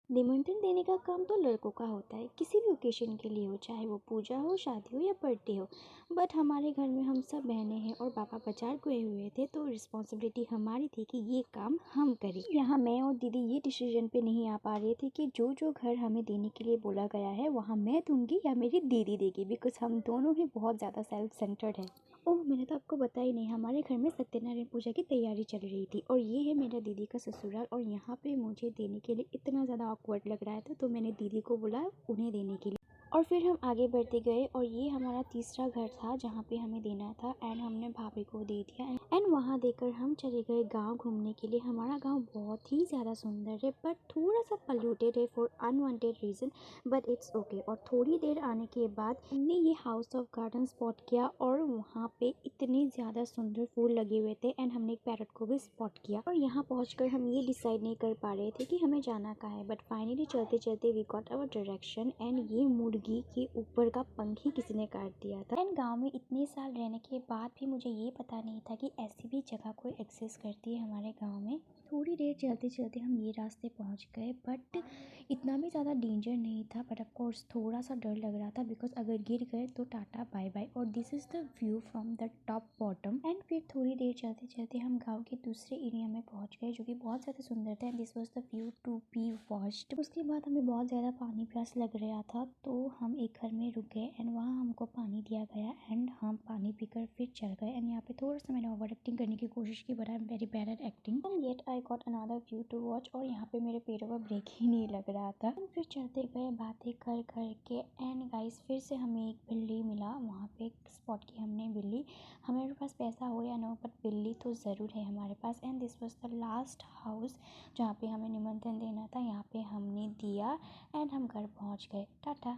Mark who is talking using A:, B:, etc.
A: निमंत्रण देने का काम तो लड़कों का होता है, किसी भी ओकेशन के लिए हो, चाहे वो पूजा हो, शादी हो या बर्थडे हो। बट हमारे घर में हम सब बहनें हैं और पापा बाजार गए हुए थे, तो रिस्पॉन्सिबिलिटी हमारी थी कि ये काम हम करें। यहाँ मैं और दीदी ये डिसीजन पे नहीं आ पा रहे थे कि जो जो घर हमें देने के लिए बोला गया है वहाँ मैं दूंगी या मेरी दीदी देगी, बिकॉज हम दोनों ही बहुत ज़्यादा सेल्फ सेंटर्ड हैं। ओह, मैंने तो आपको बताया ही नहीं, हमारे घर में सत्यनारायण पूजा की तैयारी चल रही थी और ये है मेरा दीदी का ससुराल और यहाँ पे मुझे देने के लिए इतना ज़्यादा ऑकवर्ड लग रहा था, तो मैंने दीदी को बोला उन्हें देने के लिए। और फिर हम आगे बढ़ते गए और ये हमारा तीसरा घर था जहाँ पे हमें देना था एंड हमने भाभी को दे दिया। एंड वहाँ देकर हम चले गए गांव घूमने के लिए। हमारा गांव बहुत ही ज़्यादा सुंदर है बट थोड़ा सा पल्यूटेड है for unwanted reason, but it's okay. और थोड़ी देर आने के बाद हमने ये हाउस ऑफ गार्डन स्पॉट किया और वहाँ पे इतने ज़्यादा सुंदर फूल लगे हुए थे एंड हमने एक पैरट को भी स्पॉट किया। और यहाँ पहुँचकर हम ये डिसाइड नहीं कर पा रहे थे कि हमें जाना कहाँ है, बट फाइनली चलते चलते we got our direction and ये मुर्गी के ऊपर का पंख ही किसी ने काट दिया था। एंड गांव में इतने साल रहने के बाद भी मुझे ये पता नहीं था कि ऐसी भी जगह कोई एग्जिस्ट करती है हमारे गांव में। थोड़ी देर चलते चलते हम ये रास्ते पहुंच गए बट इतना भी ज़्यादा डेंजर नहीं था, बट ऑफ कोर्स थोड़ा सा डर लग रहा था बिकॉज अगर गिर गए तो टाटा बाय बाय। और this is the view from the top bottom. And फिर थोड़ी देर चलते चलते हम गांव के दूसरे एरिया में पहुंच गए जो कि बहुत ज़्यादा सुंदर था and this was the view to be watched. उसके बाद हमें बहुत ज़्यादा पानी प्यास लग रहा था तो हम एक घर में रुक गए एंड वहाँ हमको पानी दिया गया एंड हम पानी पीकर फिर चल गए। एंड यहाँ पे थोड़ा सा मैंने ओवर एक्टिंग करने की कोशिश की but I am very bad at acting and yet I got another view to watch. और यहाँ पे मेरे पैरों का ब्रेक ही नहीं लग रहा था। फिर चलते गए बातें कर कर के एंड गाइस फिर से हमें एक बिल्ली मिला। वहाँ पे एक स्पॉट की हमने बिल्ली। हमारे पास पैसा हो या ना हो बट बिल्ली तो ज़रूर है हमारे पास। And this was the last house जहाँ पे हमें निमंत्रण देना था। यहाँ पे हमने दिया एंड हम घर पहुँच गए। टाटा।